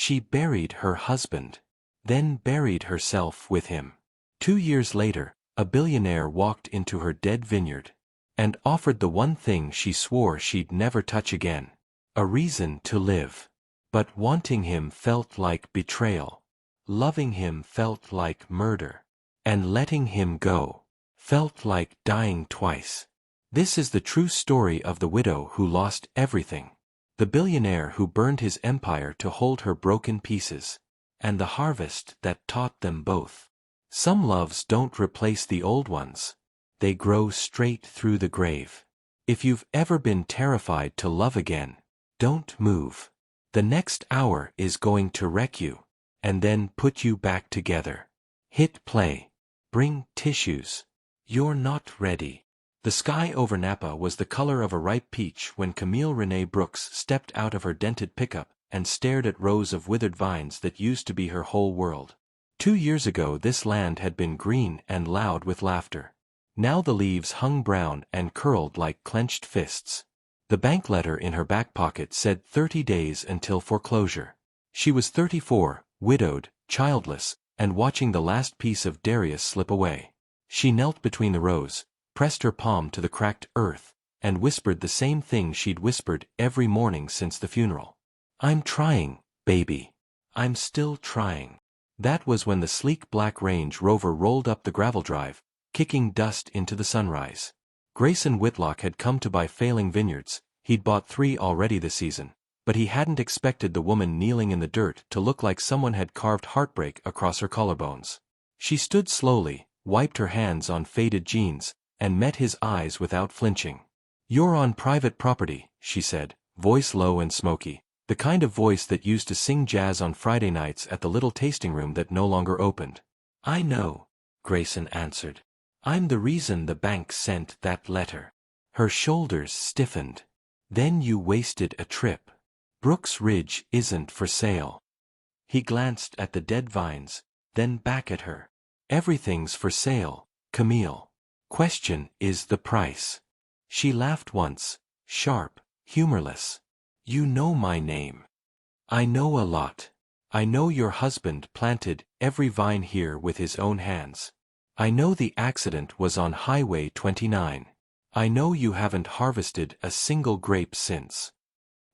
She buried her husband, then buried herself with him. 2 years later, a billionaire walked into her dead vineyard and offered the one thing she swore she'd never touch again: a reason to live. But wanting him felt like betrayal. Loving him felt like murder. And letting him go felt like dying twice. This is the true story of the widow who lost everything, the billionaire who burned his empire to hold her broken pieces, and the harvest that taught them both. Some loves don't replace the old ones. They grow straight through the grave. If you've ever been terrified to love again, don't move. The next hour is going to wreck you, and then put you back together. Hit play. Bring tissues. You're not ready. The sky over Napa was the color of a ripe peach when Camille Renee Brooks stepped out of her dented pickup and stared at rows of withered vines that used to be her whole world. 2 years ago this land had been green and loud with laughter. Now the leaves hung brown and curled like clenched fists. The bank letter in her back pocket said 30 days until foreclosure. She was 34, widowed, childless, and watching the last piece of Darius slip away. She knelt between the rows, pressed her palm to the cracked earth, and whispered the same thing she'd whispered every morning since the funeral. "I'm trying, baby. I'm still trying." That was when the sleek black Range Rover rolled up the gravel drive, kicking dust into the sunrise. Grayson Whitlock had come to buy failing vineyards. He'd bought 3 already this season, but he hadn't expected the woman kneeling in the dirt to look like someone had carved heartbreak across her collarbones. She stood slowly, wiped her hands on faded jeans, and met his eyes without flinching. "You're on private property," she said, voice low and smoky, the kind of voice that used to sing jazz on Friday nights at the little tasting room that no longer opened. "I know," Grayson answered. "I'm the reason the bank sent that letter." Her shoulders stiffened. "Then you wasted a trip. Brooks Ridge isn't for sale." He glanced at the dead vines, then back at her. "Everything's for sale, Camille. Question is the price." She laughed once, sharp, humorless. "You know my name." "I know a lot. I know your husband planted every vine here with his own hands. I know the accident was on Highway 29. I know you haven't harvested a single grape since."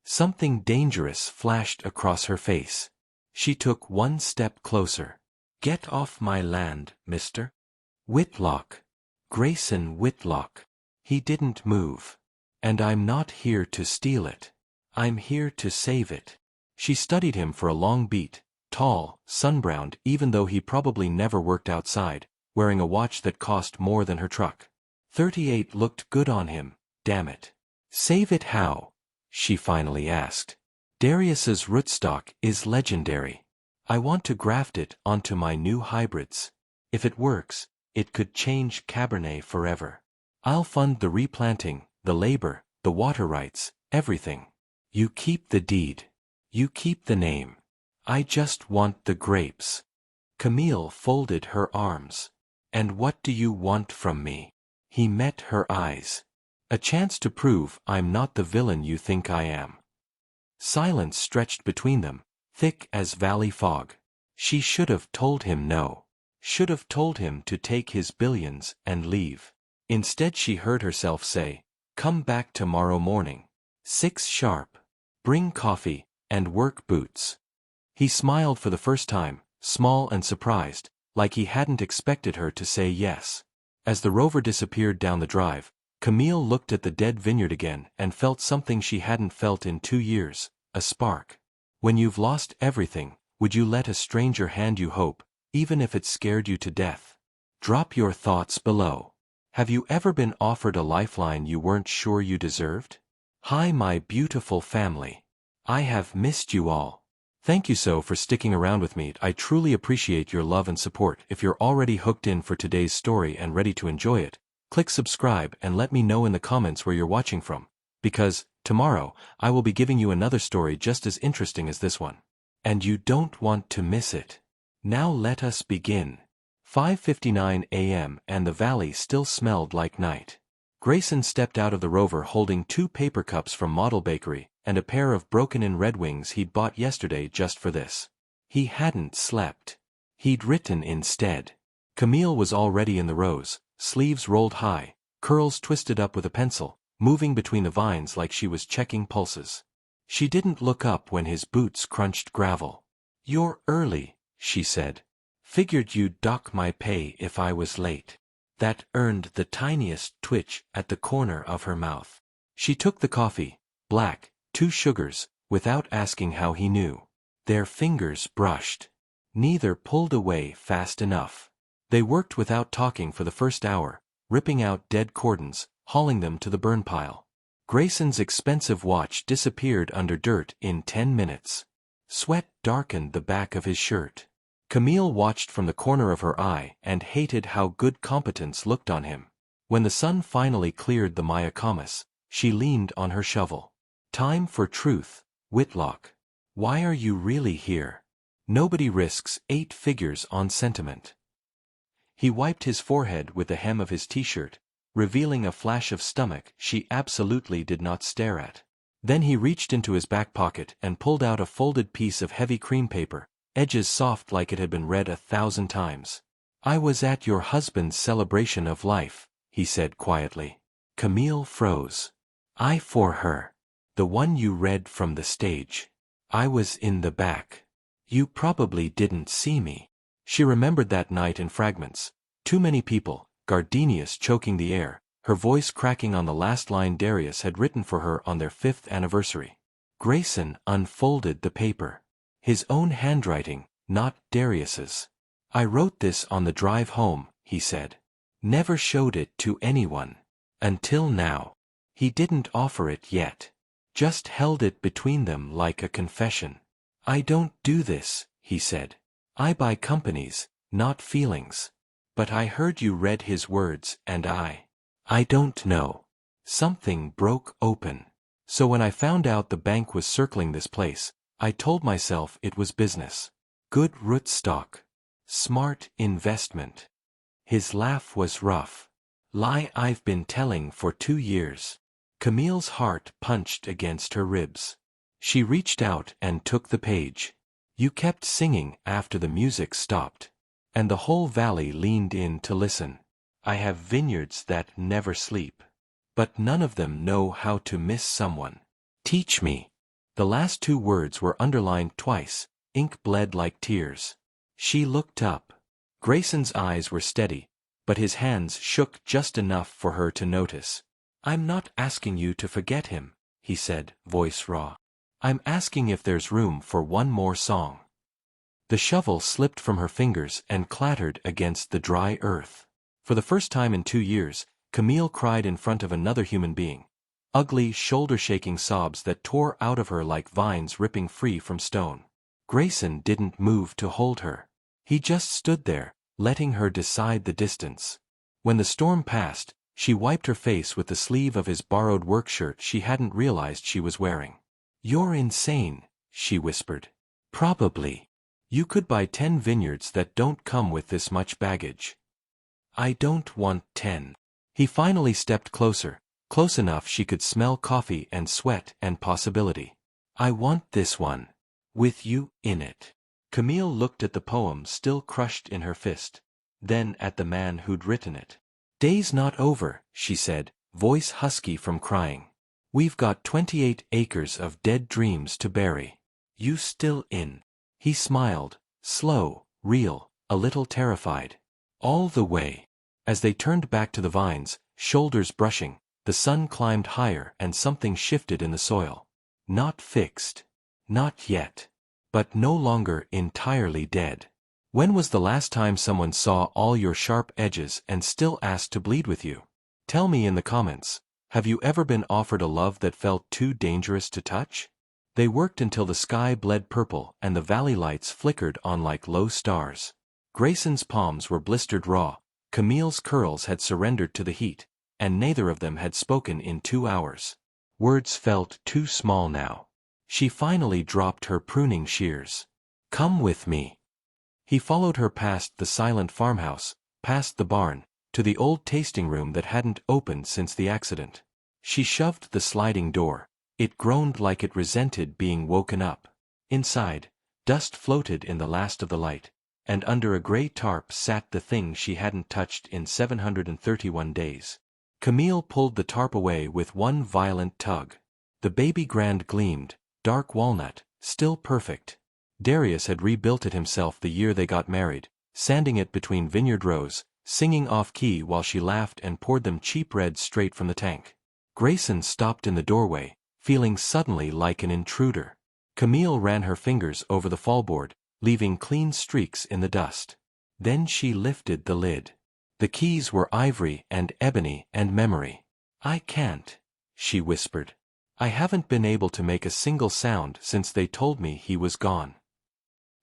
Something dangerous flashed across her face. She took one step closer. "Get off my land, mister." "Whitlock. Grayson Whitlock." He didn't move. "And I'm not here to steal it. I'm here to save it." She studied him for a long beat, tall, sunbrowned even though he probably never worked outside, wearing a watch that cost more than her truck. 38 looked good on him, damn it. "Save it how?" she finally asked. "Darius's rootstock is legendary. I want to graft it onto my new hybrids. If it works, it could change Cabernet forever. I'll fund the replanting, the labor, the water rights, everything. You keep the deed. You keep the name. I just want the grapes." Camille folded her arms. "And what do you want from me?" He met her eyes. "A chance to prove I'm not the villain you think I am." Silence stretched between them, thick as valley fog. She should have told him no. Should have told him to take his billions and leave. Instead she heard herself say, "Come back tomorrow morning. 6 sharp. Bring coffee, and work boots." He smiled for the first time, small and surprised, like he hadn't expected her to say yes. As the Rover disappeared down the drive, Camille looked at the dead vineyard again and felt something she hadn't felt in 2 years, a spark. When you've lost everything, would you let a stranger hand you hope, even if it scared you to death? Drop your thoughts below. Have you ever been offered a lifeline you weren't sure you deserved? Hi my beautiful family. I have missed you all. Thank you so for sticking around with me. I truly appreciate your love and support. If you're already hooked in for today's story and ready to enjoy it, click subscribe and let me know in the comments where you're watching from, because tomorrow I will be giving you another story just as interesting as this one. And you don't want to miss it. Now let us begin. 5:59 a.m. and the valley still smelled like night. Grayson stepped out of the Rover holding 2 paper cups from Model Bakery, and a pair of broken-in Red Wings he'd bought yesterday just for this. He hadn't slept. He'd written instead. Camille was already in the rows, sleeves rolled high, curls twisted up with a pencil, moving between the vines like she was checking pulses. She didn't look up when his boots crunched gravel. "You're early," she said. "Figured you'd dock my pay if I was late." That earned the tiniest twitch at the corner of her mouth. She took the coffee, black, 2 sugars, without asking how he knew. Their fingers brushed. Neither pulled away fast enough. They worked without talking for the first hour, ripping out dead cordons, hauling them to the burn pile. Grayson's expensive watch disappeared under dirt in 10 minutes. Sweat darkened the back of his shirt. Camille watched from the corner of her eye and hated how good competence looked on him. When the sun finally cleared the Mayacamas, she leaned on her shovel. "Time for truth, Whitlock. Why are you really here? Nobody risks 8 figures on sentiment." He wiped his forehead with the hem of his t-shirt, revealing a flash of stomach she absolutely did not stare at. Then he reached into his back pocket and pulled out a folded piece of heavy cream paper, edges soft like it had been read 1,000 times. "I was at your husband's celebration of life," he said quietly. Camille froze. "I for her. The one you read from the stage. I was in the back. You probably didn't see me." She remembered that night in fragments. Too many people, gardenias choking the air, her voice cracking on the last line Darius had written for her on their 5th anniversary. Grayson unfolded the paper. His own handwriting, not Darius's. "I wrote this on the drive home," he said. "Never showed it to anyone. Until now. He didn't offer it yet. Just held it between them like a confession." "I don't do this," he said. "I buy companies, not feelings. But I heard you read his words and I don't know. Something broke open. So when I found out the bank was circling this place, I told myself it was business. Good rootstock. Smart investment." His laugh was rough. "Lie I've been telling for 2 years." Camille's heart punched against her ribs. She reached out and took the page. "You kept singing after the music stopped. And the whole valley leaned in to listen. I have vineyards that never sleep. But none of them know how to miss someone. Teach me." The last 2 words were underlined twice, ink bled like tears. She looked up. Grayson's eyes were steady, but his hands shook just enough for her to notice. "I'm not asking you to forget him," he said, voice raw. "I'm asking if there's room for one more song." The shovel slipped from her fingers and clattered against the dry earth. For the first time in 2 years, Camille cried in front of another human being. Ugly, shoulder-shaking sobs that tore out of her like vines ripping free from stone. Grayson didn't move to hold her. He just stood there, letting her decide the distance. When the storm passed, she wiped her face with the sleeve of his borrowed work shirt she hadn't realized she was wearing. "You're insane," she whispered. "Probably. You could buy 10 vineyards that don't come with this much baggage." "I don't want 10. He finally stepped closer, close enough she could smell coffee and sweat and possibility. "I want this one. With you in it." Camille looked at the poem still crushed in her fist, then at the man who'd written it. "Day's not over," she said, voice husky from crying. "We've got 28 acres of dead dreams to bury. You still in?" He smiled, slow, real, a little terrified. "All the way." As they turned back to the vines, shoulders brushing, the sun climbed higher and something shifted in the soil. Not fixed. Not yet. But no longer entirely dead. When was the last time someone saw all your sharp edges and still asked to bleed with you? Tell me in the comments, have you ever been offered a love that felt too dangerous to touch? They worked until the sky bled purple and the valley lights flickered on like low stars. Grayson's palms were blistered raw, Camille's curls had surrendered to the heat, and neither of them had spoken in 2 hours. Words felt too small now. She finally dropped her pruning shears. "Come with me." He followed her past the silent farmhouse, past the barn, to the old tasting room that hadn't opened since the accident. She shoved the sliding door, It groaned like it resented being woken up. Inside, dust floated in the last of the light, and under a gray tarp sat the thing she hadn't touched in 731 days. Camille pulled the tarp away with one violent tug. The baby grand gleamed, dark walnut, still perfect. Darius had rebuilt it himself the year they got married, sanding it between vineyard rows, singing off-key while she laughed and poured them cheap red straight from the tank. Grayson stopped in the doorway, feeling suddenly like an intruder. Camille ran her fingers over the fallboard, leaving clean streaks in the dust. Then she lifted the lid. The keys were ivory and ebony and memory. "I can't," she whispered. "I haven't been able to make a single sound since they told me he was gone."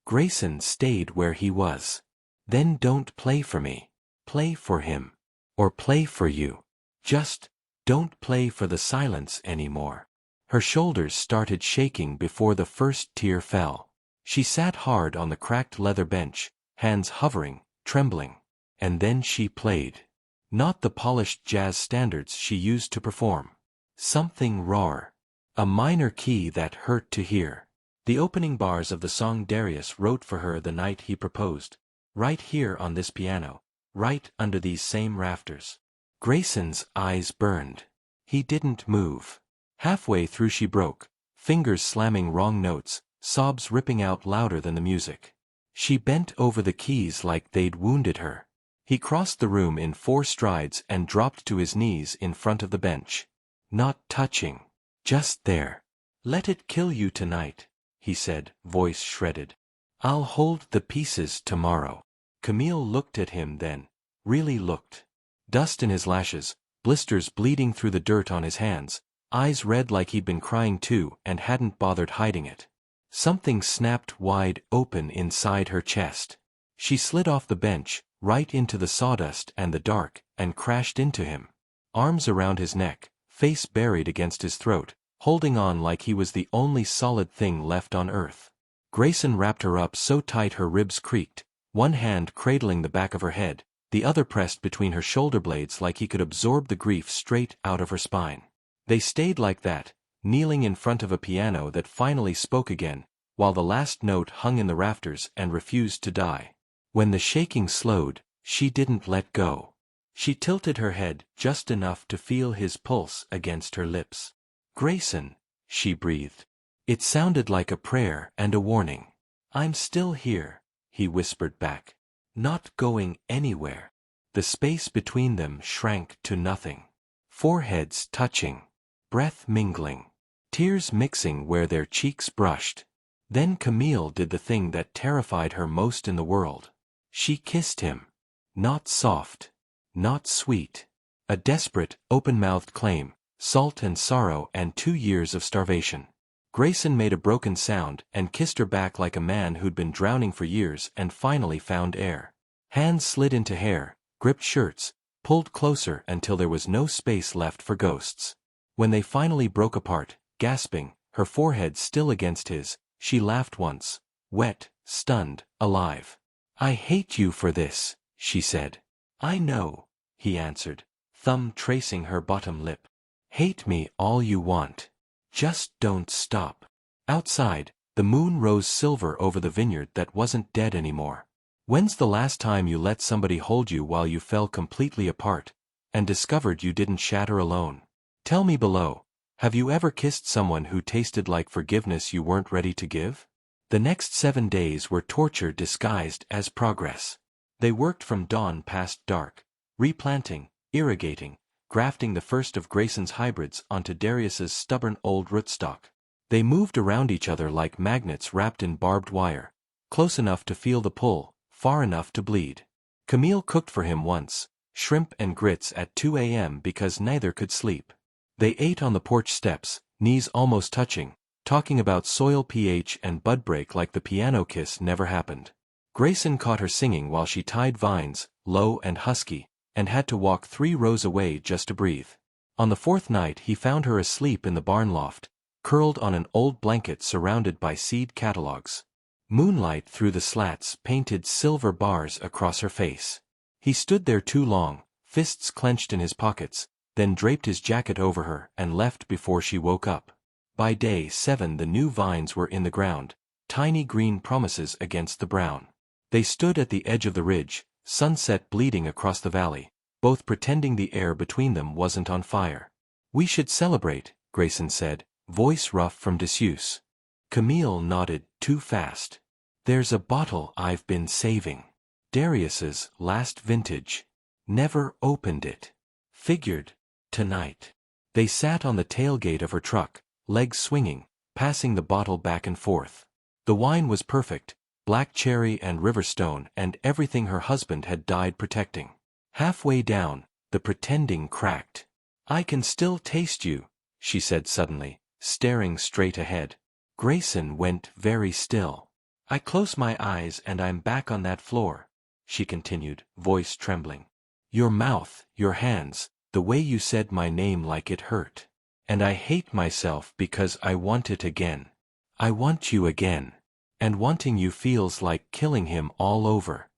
Grayson stayed where he was. "Then don't play for me. Play for him. Or play for you. Just don't play for the silence anymore." Her shoulders started shaking before the first tear fell. She sat hard on the cracked leather bench, hands hovering, trembling. And then she played. Not the polished jazz standards she used to perform. Something rawer. A minor key that hurt to hear. The opening bars of the song Darius wrote for her the night he proposed. Right here on this piano. Right under these same rafters. Grayson's eyes burned. He didn't move. Halfway through she broke, fingers slamming wrong notes, sobs ripping out louder than the music. She bent over the keys like they'd wounded her. He crossed the room in 4 strides and dropped to his knees in front of the bench. Not touching. Just there. "Let it kill you tonight," he said, voice shredded. "I'll hold the pieces tomorrow." Camille looked at him then. Really looked. Dust in his lashes, blisters bleeding through the dirt on his hands, eyes red like he'd been crying too and hadn't bothered hiding it. Something snapped wide open inside her chest. She slid off the bench, right into the sawdust and the dark, and crashed into him. Arms around his neck, face buried against his throat, holding on like he was the only solid thing left on earth. Grayson wrapped her up so tight her ribs creaked, one hand cradling the back of her head, the other pressed between her shoulder blades like he could absorb the grief straight out of her spine. They stayed like that, kneeling in front of a piano that finally spoke again, while the last note hung in the rafters and refused to die. When the shaking slowed, she didn't let go. She tilted her head just enough to feel his pulse against her lips. "Grayson," she breathed. It sounded like a prayer and a warning. "I'm still here," he whispered back. "Not going anywhere." The space between them shrank to nothing. Foreheads touching. Breath mingling. Tears mixing where their cheeks brushed. Then Camille did the thing that terrified her most in the world. She kissed him. Not soft. Not sweet. A desperate, open-mouthed claim, salt and sorrow and 2 years of starvation. Grayson made a broken sound and kissed her back like a man who'd been drowning for years and finally found air. Hands slid into hair, gripped shirts, pulled closer until there was no space left for ghosts. When they finally broke apart, gasping, her forehead still against his, she laughed once, wet, stunned, alive. "I hate you for this," she said. "I know," he answered, thumb tracing her bottom lip. "Hate me all you want. Just don't stop." Outside, the moon rose silver over the vineyard that wasn't dead anymore. When's the last time you let somebody hold you while you fell completely apart, and discovered you didn't shatter alone? Tell me below, have you ever kissed someone who tasted like forgiveness you weren't ready to give? The next 7 days were torture disguised as progress. They worked from dawn past dark, replanting, irrigating, grafting the first of Grayson's hybrids onto Darius's stubborn old rootstock. They moved around each other like magnets wrapped in barbed wire, close enough to feel the pull, far enough to bleed. Camille cooked for him once, shrimp and grits at 2 a.m. because neither could sleep. They ate on the porch steps, knees almost touching, talking about soil pH and bud break like the piano kiss never happened. Grayson caught her singing while she tied vines, low and husky, and had to walk 3 rows away just to breathe. On the 4th night he found her asleep in the barn loft, curled on an old blanket surrounded by seed catalogs. Moonlight through the slats painted silver bars across her face. He stood there too long, fists clenched in his pockets, then draped his jacket over her and left before she woke up. By day 7 the new vines were in the ground, tiny green promises against the brown. They stood at the edge of the ridge, sunset bleeding across the valley, both pretending the air between them wasn't on fire. "We should celebrate," Grayson said, voice rough from disuse. Camille nodded, too fast. "There's a bottle I've been saving. Darius's last vintage. Never opened it. Figured, tonight." They sat on the tailgate of her truck, legs swinging, passing the bottle back and forth. The wine was perfect, black cherry and river stone and everything her husband had died protecting. Halfway down, the pretending cracked. "I can still taste you," she said suddenly, staring straight ahead. Grayson went very still. "I close my eyes and I'm back on that floor," she continued, voice trembling. "Your mouth, your hands, the way you said my name like it hurt. And I hate myself because I want it again. I want you again. And wanting you feels like killing him all over."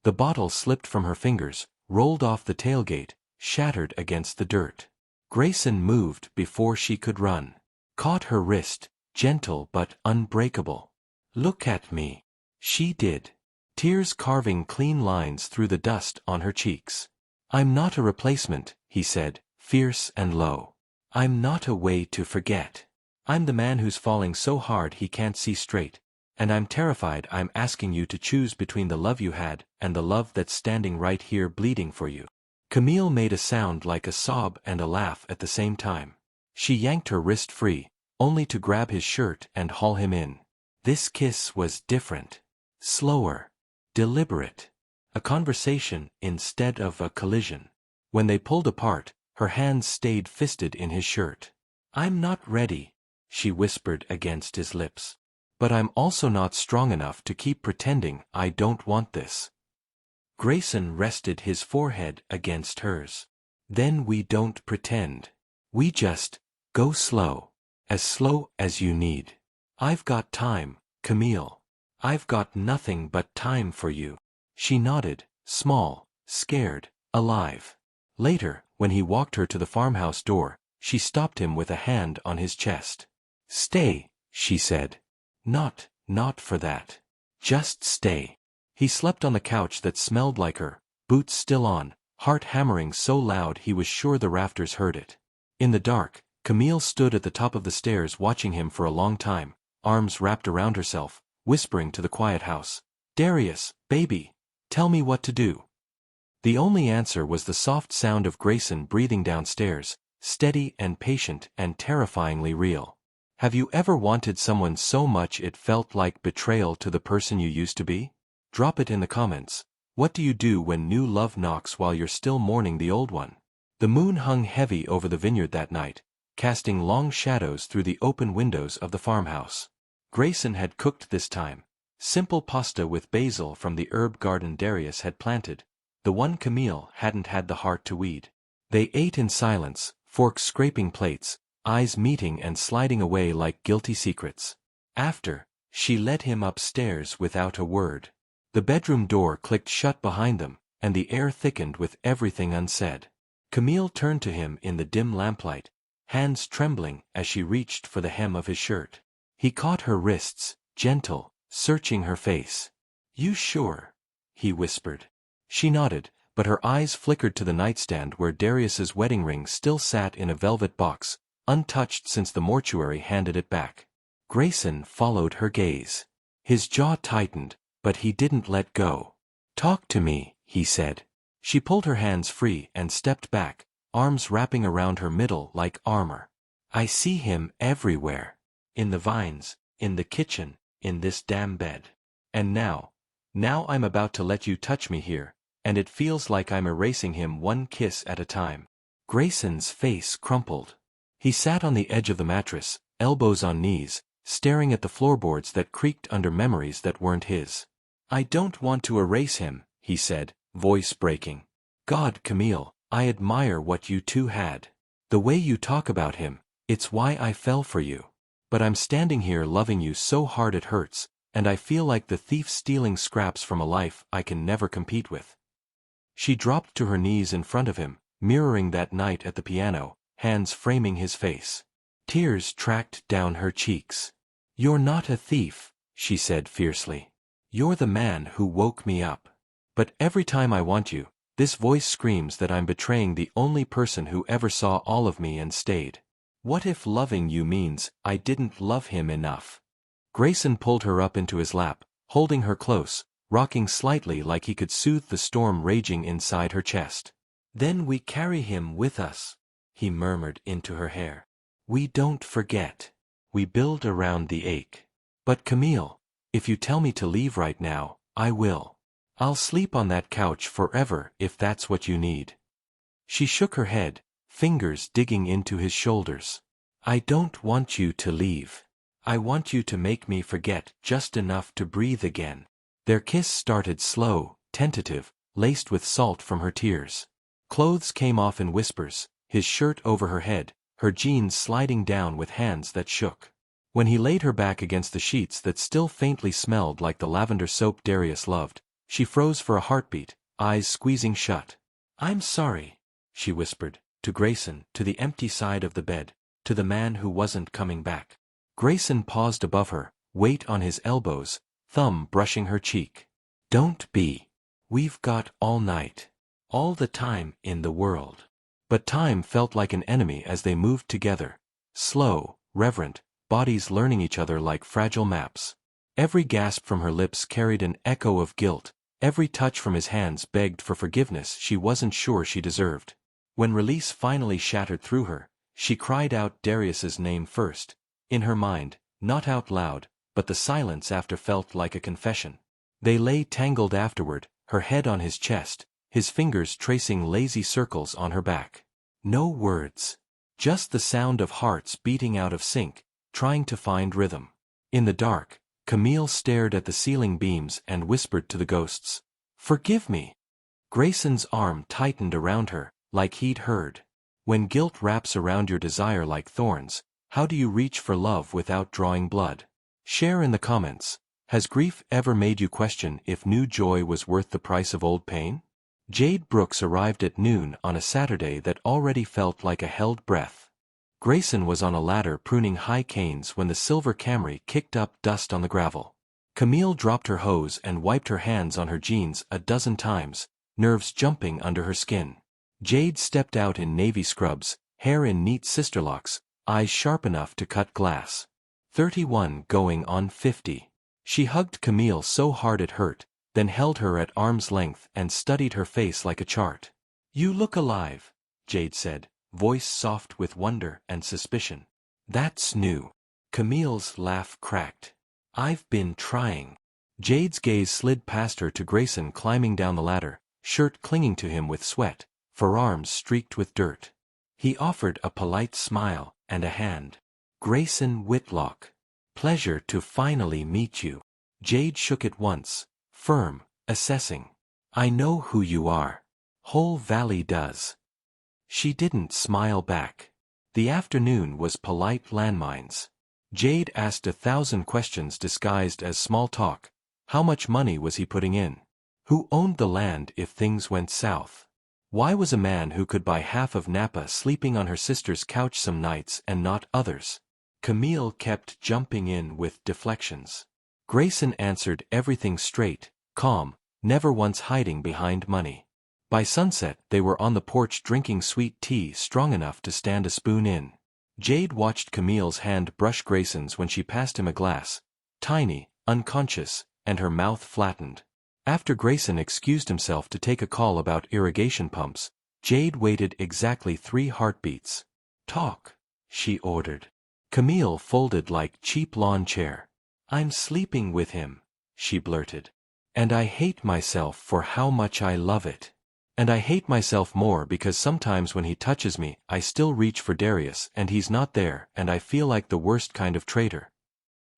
The bottle slipped from her fingers, rolled off the tailgate, shattered against the dirt. Grayson moved before she could run. Caught her wrist, gentle but unbreakable. "Look at me." She did. Tears carving clean lines through the dust on her cheeks. "I'm not a replacement," he said, fierce and low. "I'm not a way to forget. I'm the man who's falling so hard he can't see straight, and I'm terrified I'm asking you to choose between the love you had and the love that's standing right here bleeding for you." Camille made a sound like a sob and a laugh at the same time. She yanked her wrist free, only to grab his shirt and haul him in. This kiss was different. Slower. Deliberate. A conversation instead of a collision. When they pulled apart, her hands stayed fisted in his shirt. "I'm not ready," she whispered against his lips. "But I'm also not strong enough to keep pretending I don't want this." Grayson rested his forehead against hers. "Then we don't pretend. We just go slow as you need. I've got time, Camille. I've got nothing but time for you." She nodded, small, scared, alive. Later, when he walked her to the farmhouse door, she stopped him with a hand on his chest. "Stay," she said. Not for that. Just stay." He slept on the couch that smelled like her, boots still on, heart hammering so loud he was sure the rafters heard it. In the dark, Camille stood at the top of the stairs watching him for a long time, arms wrapped around herself, whispering to the quiet house, "Darius, baby, tell me what to do." The only answer was the soft sound of Grayson breathing downstairs, steady and patient and terrifyingly real. Have you ever wanted someone so much it felt like betrayal to the person you used to be? Drop it in the comments. What do you do when new love knocks while you're still mourning the old one? The moon hung heavy over the vineyard that night, casting long shadows through the open windows of the farmhouse. Grayson had cooked this time. Simple pasta with basil from the herb garden Darius had planted, the one Camille hadn't had the heart to weed. They ate in silence, forks scraping plates, eyes meeting and sliding away like guilty secrets. After, she led him upstairs without a word. The bedroom door clicked shut behind them, and the air thickened with everything unsaid. Camille turned to him in the dim lamplight, hands trembling as she reached for the hem of his shirt. He caught her wrists, gentle, searching her face. "You sure?" he whispered. She nodded, but her eyes flickered to the nightstand where Darius's wedding ring still sat in a velvet box, untouched since the mortuary handed it back. Grayson followed her gaze. His jaw tightened, but he didn't let go. "Talk to me," he said. She pulled her hands free and stepped back, arms wrapping around her middle like armor. "I see him everywhere. In the vines, in the kitchen, in this damn bed. And now I'm about to let you touch me here, and it feels like I'm erasing him one kiss at a time." Grayson's face crumpled. He sat on the edge of the mattress, elbows on knees, staring at the floorboards that creaked under memories that weren't his. "I don't want to erase him," he said, voice breaking. "God, Camille, I admire what you two had. The way you talk about him, it's why I fell for you. But I'm standing here loving you so hard it hurts, and I feel like the thief stealing scraps from a life I can never compete with." She dropped to her knees in front of him, mirroring that night at the piano, hands framing his face. Tears tracked down her cheeks. "You're not a thief," she said fiercely. "You're the man who woke me up. But every time I want you, this voice screams that I'm betraying the only person who ever saw all of me and stayed. What if loving you means I didn't love him enough?" Grayson pulled her up into his lap, holding her close, rocking slightly like he could soothe the storm raging inside her chest. "Then we carry him with us," he murmured into her hair. "We don't forget. We build around the ache. But Camille, if you tell me to leave right now, I will. I'll sleep on that couch forever if that's what you need." She shook her head, fingers digging into his shoulders. "I don't want you to leave. I want you to make me forget just enough to breathe again." Their kiss started slow, tentative, laced with salt from her tears. Clothes came off in whispers, his shirt over her head, her jeans sliding down with hands that shook. When he laid her back against the sheets that still faintly smelled like the lavender soap Darius loved, she froze for a heartbeat, eyes squeezing shut. "I'm sorry," she whispered, to Grayson, to the empty side of the bed, to the man who wasn't coming back. Grayson paused above her, weight on his elbows, thumb brushing her cheek. "Don't be. We've got all night. All the time in the world." But time felt like an enemy as they moved together. Slow, reverent, bodies learning each other like fragile maps. Every gasp from her lips carried an echo of guilt, every touch from his hands begged for forgiveness she wasn't sure she deserved. When release finally shattered through her, she cried out Darius's name first, in her mind, not out loud, but the silence after felt like a confession. They lay tangled afterward, her head on his chest, his fingers tracing lazy circles on her back. No words. Just the sound of hearts beating out of sync, trying to find rhythm. In the dark, Camille stared at the ceiling beams and whispered to the ghosts, "Forgive me." Grayson's arm tightened around her, like he'd heard. When guilt wraps around your desire like thorns, how do you reach for love without drawing blood? Share in the comments. Has grief ever made you question if new joy was worth the price of old pain? Jade Brooks arrived at noon on a Saturday that already felt like a held breath. Grayson was on a ladder pruning high canes when the silver Camry kicked up dust on the gravel. Camille dropped her hose and wiped her hands on her jeans a dozen times, nerves jumping under her skin. Jade stepped out in navy scrubs, hair in neat sisterlocks, eyes sharp enough to cut glass. 31 going on 50. She hugged Camille so hard it hurt, then held her at arm's length and studied her face like a chart. "You look alive," Jade said, voice soft with wonder and suspicion. "That's new." Camille's laugh cracked. "I've been trying." Jade's gaze slid past her to Grayson climbing down the ladder, shirt clinging to him with sweat, forearms streaked with dirt. He offered a polite smile and a hand. "Grayson Whitlock. Pleasure to finally meet you." Jade shook it once, firm, assessing. "I know who you are. Whole Valley does." She didn't smile back. The afternoon was polite landmines. Jade asked 1,000 questions disguised as small talk. How much money was he putting in? Who owned the land if things went south? Why was a man who could buy half of Napa sleeping on her sister's couch some nights and not others? Camille kept jumping in with deflections. Grayson answered everything straight, calm, never once hiding behind money. By sunset they were on the porch drinking sweet tea strong enough to stand a spoon in. Jade watched Camille's hand brush Grayson's when she passed him a glass, tiny, unconscious, and her mouth flattened. After Grayson excused himself to take a call about irrigation pumps, Jade waited exactly 3 heartbeats. "Talk," she ordered. Camille folded like cheap lawn chair. "I'm sleeping with him," she blurted. "And I hate myself for how much I love it. And I hate myself more because sometimes when he touches me, I still reach for Darius and he's not there and I feel like the worst kind of traitor."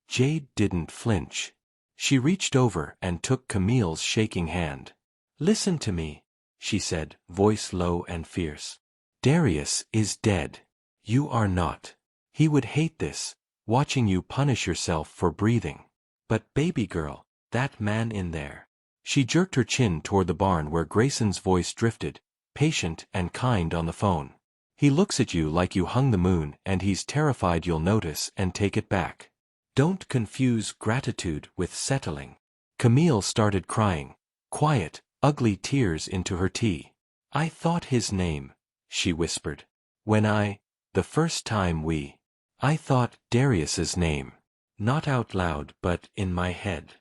Jade didn't flinch. She reached over and took Camille's shaking hand. "Listen to me," she said, voice low and fierce. "Darius is dead. You are not. He would hate this, watching you punish yourself for breathing. But baby girl, that man in there." She jerked her chin toward the barn where Grayson's voice drifted, patient and kind on the phone. He looks at you like you hung the moon and he's terrified you'll notice and take it back. Don't confuse gratitude with settling. Camille started crying, quiet, ugly tears into her tea. I thought his name, she whispered. The first time I thought Darius's name. Not out loud but in my head.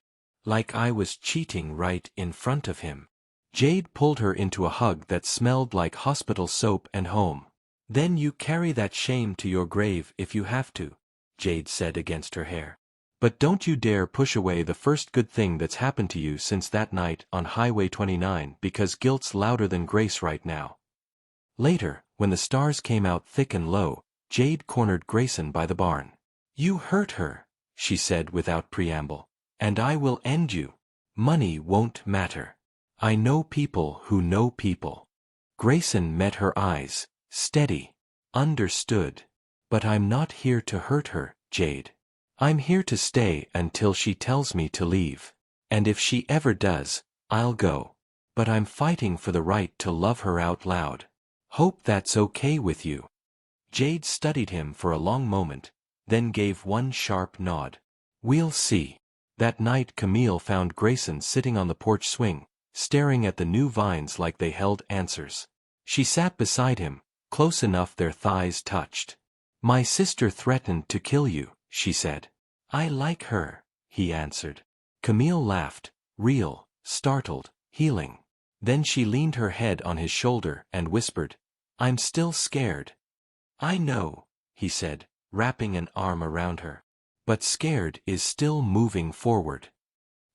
Like I was cheating right in front of him. Jade pulled her into a hug that smelled like hospital soap and home. Then you carry that shame to your grave if you have to, Jade said against her hair. But don't you dare push away the first good thing that's happened to you since that night on Highway 29 because guilt's louder than grace right now. Later, when the stars came out thick and low, Jade cornered Grayson by the barn. You hurt her, she said without preamble. And I will end you. Money won't matter. I know people who know people. Grayson met her eyes, steady. Understood. But I'm not here to hurt her, Jade. I'm here to stay until she tells me to leave. And if she ever does, I'll go. But I'm fighting for the right to love her out loud. Hope that's okay with you. Jade studied him for a long moment, then gave one sharp nod. We'll see. That night Camille found Grayson sitting on the porch swing, staring at the new vines like they held answers. She sat beside him, close enough their thighs touched. My sister threatened to kill you, she said. I like her, he answered. Camille laughed, real, startled, healing. Then she leaned her head on his shoulder and whispered, I'm still scared. I know, he said, wrapping an arm around her. But scared is still moving forward.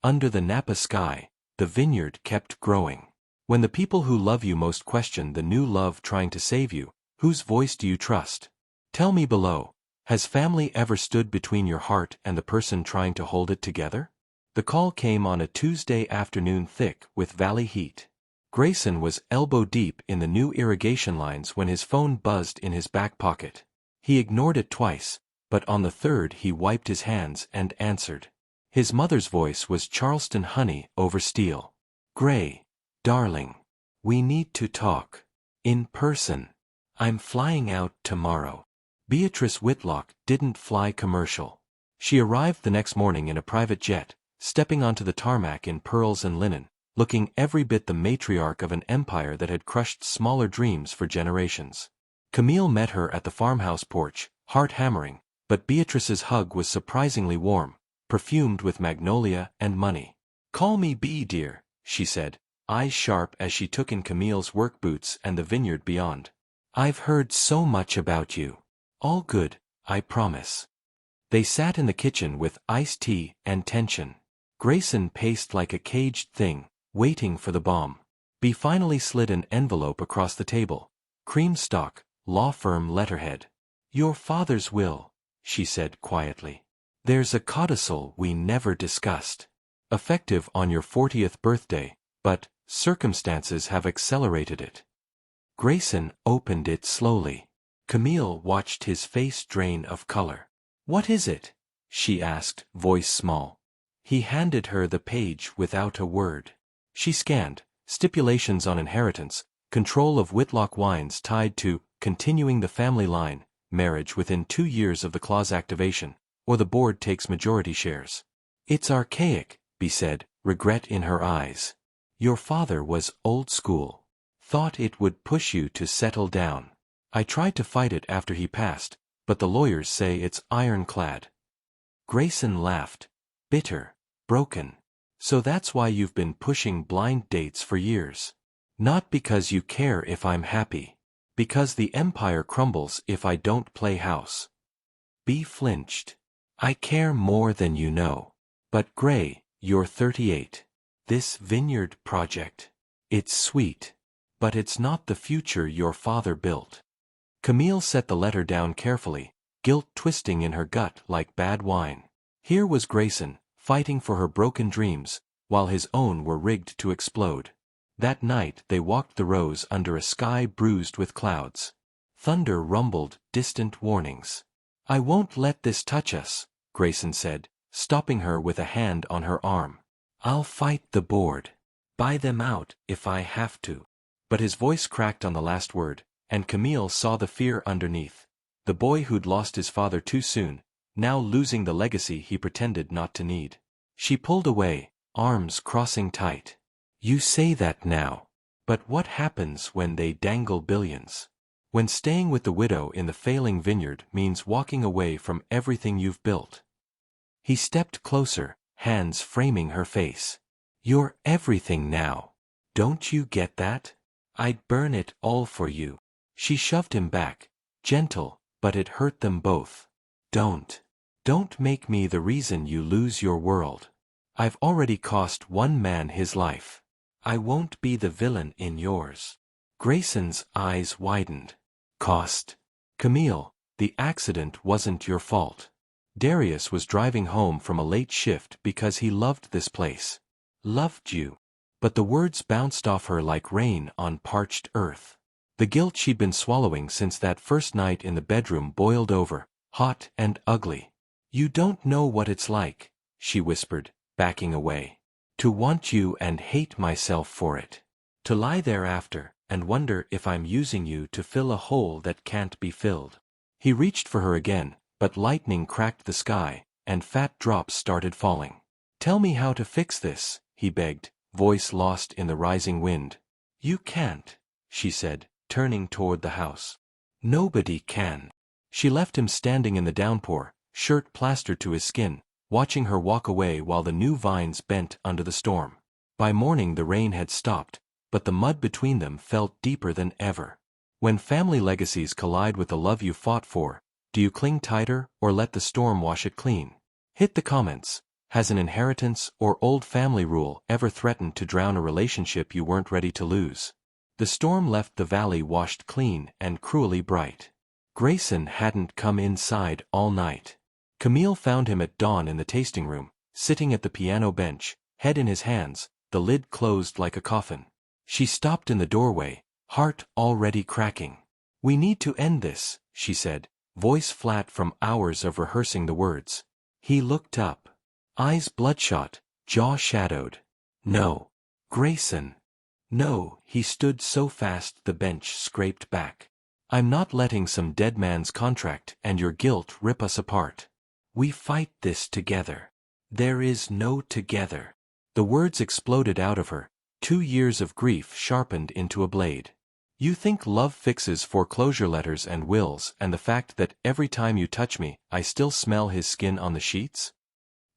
Under the Napa sky, the vineyard kept growing. When the people who love you most question the new love trying to save you, whose voice do you trust? Tell me below, has family ever stood between your heart and the person trying to hold it together? The call came on a Tuesday afternoon thick with valley heat. Grayson was elbow-deep in the new irrigation lines when his phone buzzed in his back pocket. He ignored it twice, but on the third he wiped his hands and answered. His mother's voice was Charleston honey over steel. Gray, darling, we need to talk. In person. I'm flying out tomorrow. Beatrice Whitlock didn't fly commercial. She arrived the next morning in a private jet, stepping onto the tarmac in pearls and linen, looking every bit the matriarch of an empire that had crushed smaller dreams for generations. Camille met her at the farmhouse porch, heart hammering, but Beatrice's hug was surprisingly warm, perfumed with magnolia and money. Call me Bee, dear, she said, eyes sharp as she took in Camille's work boots and the vineyard beyond. I've heard so much about you. All good, I promise. They sat in the kitchen with iced tea and tension. Grayson paced like a caged thing, waiting for the bomb. Bee finally slid an envelope across the table. Cream stock, law firm letterhead. Your father's will, she said quietly. There's a codicil we never discussed. Effective on your 40th birthday, but circumstances have accelerated it. Grayson opened it slowly. Camille watched his face drain of color. What is it? She asked, voice small. He handed her the page without a word. She scanned, stipulations on inheritance, control of Whitlock wines tied to continuing the family line, marriage within 2 years of the clause activation, or the board takes majority shares. It's archaic, Bee said, regret in her eyes. Your father was old school. Thought it would push you to settle down. I tried to fight it after he passed, but the lawyers say it's ironclad. Grayson laughed. Bitter. Broken. So that's why you've been pushing blind dates for years. Not because you care if I'm happy. Because the empire crumbles if I don't play house. Bee flinched. I care more than you know. But Gray, you're 38. This vineyard project. It's sweet. But it's not the future your father built. Camille set the letter down carefully, guilt twisting in her gut like bad wine. Here was Grayson, fighting for her broken dreams, while his own were rigged to explode. That night they walked the rows under a sky bruised with clouds. Thunder rumbled distant warnings. I won't let this touch us, Grayson said, stopping her with a hand on her arm. I'll fight the board. Buy them out if I have to. But his voice cracked on the last word. and Camille saw the fear underneath. The boy who'd lost his father too soon, now losing the legacy he pretended not to need. She pulled away, arms crossing tight. You say that now. But what happens when they dangle billions? When staying with the widow in the failing vineyard means walking away from everything you've built? He stepped closer, hands framing her face. You're everything now. Don't you get that? I'd burn it all for you. She shoved him back, gentle, but it hurt them both. Don't make me the reason you lose your world. I've already cost one man his life. I won't be the villain in yours. Grayson's eyes widened. Cost? Camille, the accident wasn't your fault. Darius was driving home from a late shift because he loved this place. Loved you. But the words bounced off her like rain on parched earth. The guilt she'd been swallowing since that first night in the bedroom boiled over, hot and ugly. You don't know what it's like, she whispered, backing away. To want you and hate myself for it. To lie there after, and wonder if I'm using you to fill a hole that can't be filled. He reached for her again, but lightning cracked the sky, and fat drops started falling. Tell me how to fix this, he begged, voice lost in the rising wind. You can't, she said, turning toward the house. Nobody can. She left him standing in the downpour, shirt plastered to his skin, watching her walk away while the new vines bent under the storm. By morning the rain had stopped, but the mud between them felt deeper than ever. When family legacies collide with the love you fought for, do you cling tighter or let the storm wash it clean? Hit the comments. Has an inheritance or old family rule ever threatened to drown a relationship you weren't ready to lose? The storm left the valley washed clean and cruelly bright. Grayson hadn't come inside all night. Camille found him at dawn in the tasting room, sitting at the piano bench, head in his hands, the lid closed like a coffin. She stopped in the doorway, heart already cracking. We need to end this, she said, voice flat from hours of rehearsing the words. He looked up. Eyes bloodshot, jaw shadowed. No. Grayson. No, he stood so fast the bench scraped back. I'm not letting some dead man's contract and your guilt rip us apart. We fight this together. There is no together. The words exploded out of her, 2 years of grief sharpened into a blade. You think love fixes foreclosure letters and wills and the fact that every time you touch me, I still smell his skin on the sheets?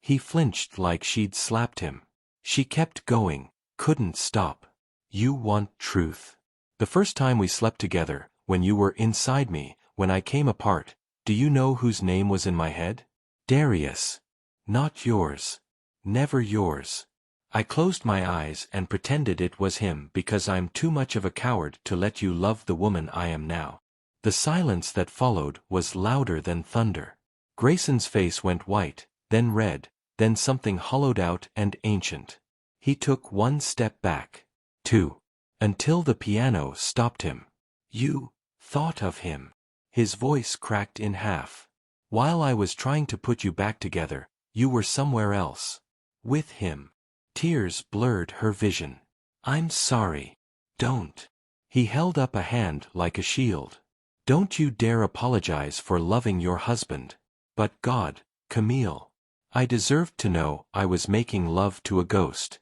He flinched like she'd slapped him. She kept going, couldn't stop. You want truth. The first time we slept together, when you were inside me, when I came apart, do you know whose name was in my head? Darius. Not yours. Never yours. I closed my eyes and pretended it was him because I'm too much of a coward to let you love the woman I am now. The silence that followed was louder than thunder. Grayson's face went white, then red, then something hollowed out and ancient. He took one step back. 2. Until the piano stopped him. You thought of him. His voice cracked in half. While I was trying to put you back together, you were somewhere else. With him. Tears blurred her vision. I'm sorry. Don't. He held up a hand like a shield. Don't you dare apologize for loving your husband. But God, Camille. I deserved to know I was making love to a ghost.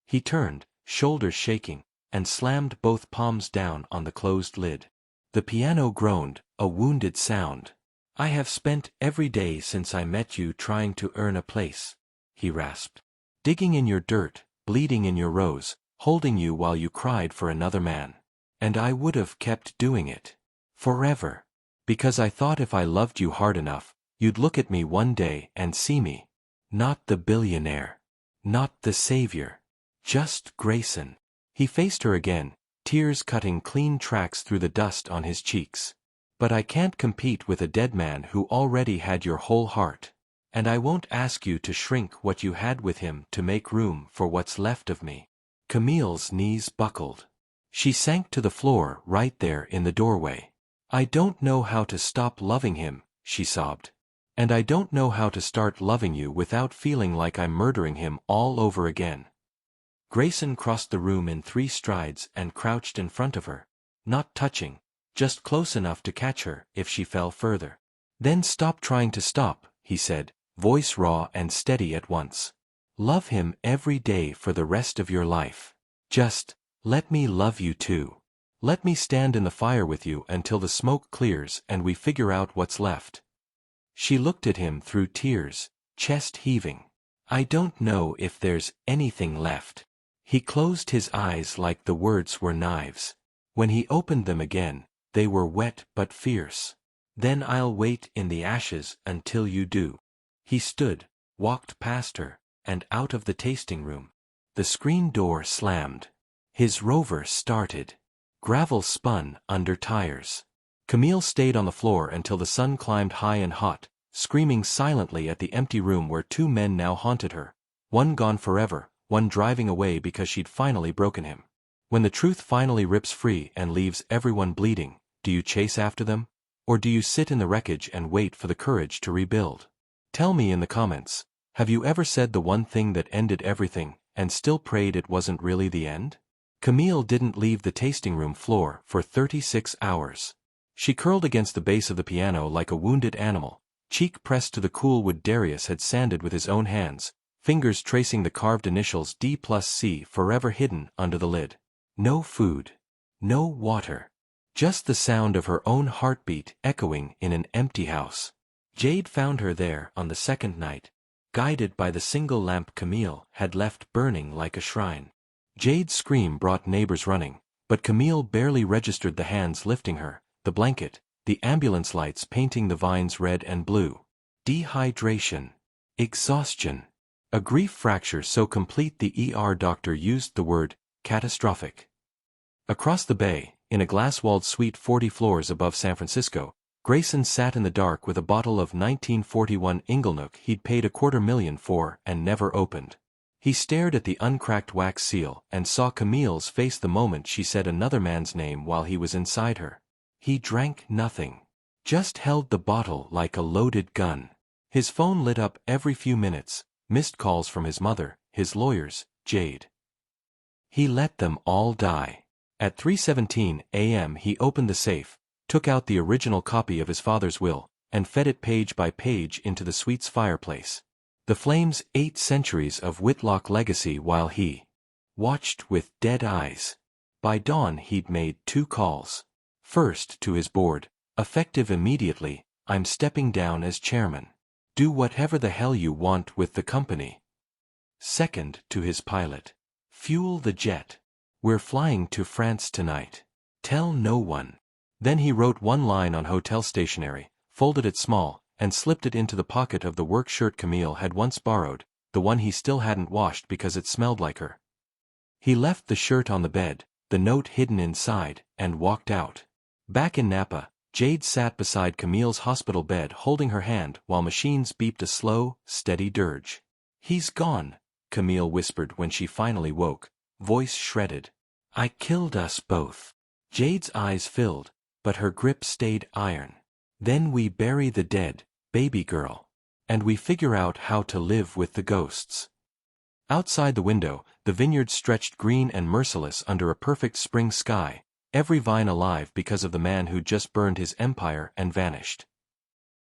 He turned, shoulders shaking, and slammed both palms down on the closed lid. The piano groaned, a wounded sound. I have spent every day since I met you trying to earn a place, he rasped. Digging in your dirt, bleeding in your rose, holding you while you cried for another man. And I would have kept doing it. Forever. Because I thought if I loved you hard enough, you'd look at me one day and see me. Not the billionaire. Not the savior. Just Grayson. He faced her again, tears cutting clean tracks through the dust on his cheeks. But I can't compete with a dead man who already had your whole heart. And I won't ask you to shrink what you had with him to make room for what's left of me. Camille's knees buckled. She sank to the floor right there in the doorway. I don't know how to stop loving him, she sobbed. And I don't know how to start loving you without feeling like I'm murdering him all over again. Grayson crossed the room in 3 strides and crouched in front of her, not touching, just close enough to catch her if she fell further. Then stop trying to stop, he said, voice raw and steady at once. Love him every day for the rest of your life. Just, let me love you too. Let me stand in the fire with you until the smoke clears and we figure out what's left. She looked at him through tears, chest heaving. I don't know if there's anything left. He closed his eyes like the words were knives. When he opened them again, they were wet but fierce. Then I'll wait in the ashes until you do. He stood, walked past her, and out of the tasting room. The screen door slammed. His Rover started. Gravel spun under tires. Camille stayed on the floor until the sun climbed high and hot, screaming silently at the empty room where two men now haunted her, one gone forever, one driving away because she'd finally broken him. When the truth finally rips free and leaves everyone bleeding, do you chase after them? Or do you sit in the wreckage and wait for the courage to rebuild? Tell me in the comments, have you ever said the one thing that ended everything, and still prayed it wasn't really the end? Camille didn't leave the tasting room floor for 36 hours. She curled against the base of the piano like a wounded animal, cheek pressed to the cool wood Darius had sanded with his own hands, fingers tracing the carved initials D+C forever hidden under the lid. No food. No water. Just the sound of her own heartbeat echoing in an empty house. Jade found her there on the second night, guided by the single lamp Camille had left burning like a shrine. Jade's scream brought neighbors running, but Camille barely registered the hands lifting her, the blanket, the ambulance lights painting the vines red and blue. Dehydration. Exhaustion. A grief fracture so complete the ER doctor used the word catastrophic. Across the bay, in a glass-walled suite 40 floors above San Francisco, Grayson sat in the dark with a bottle of 1941 Inglenook he'd paid $250,000 for and never opened. He stared at the uncracked wax seal and saw Camille's face the moment she said another man's name while he was inside her. He drank nothing. Just held the bottle like a loaded gun. His phone lit up every few minutes, missed calls from his mother, his lawyers, Jade. He let them all die. At 3:17 a.m. he opened the safe, took out the original copy of his father's will, and fed it page by page into the suite's fireplace. The flames 8 centuries of Whitlock legacy while he watched with dead eyes. By dawn he'd made 2 calls. First to his board, effective immediately, I'm stepping down as chairman. Do whatever the hell you want with the company. Second to his pilot. Fuel the jet. We're flying to France tonight. Tell no one. Then he wrote one line on hotel stationery, folded it small, and slipped it into the pocket of the work shirt Camille had once borrowed, the one he still hadn't washed because it smelled like her. He left the shirt on the bed, the note hidden inside, and walked out. Back in Napa, Jade sat beside Camille's hospital bed holding her hand while machines beeped a slow, steady dirge. He's gone, Camille whispered when she finally woke, voice shredded. I killed us both. Jade's eyes filled, but her grip stayed iron. Then we bury the dead, baby girl. And we figure out how to live with the ghosts. Outside the window, the vineyard stretched green and merciless under a perfect spring sky, every vine alive because of the man who'd just burned his empire and vanished.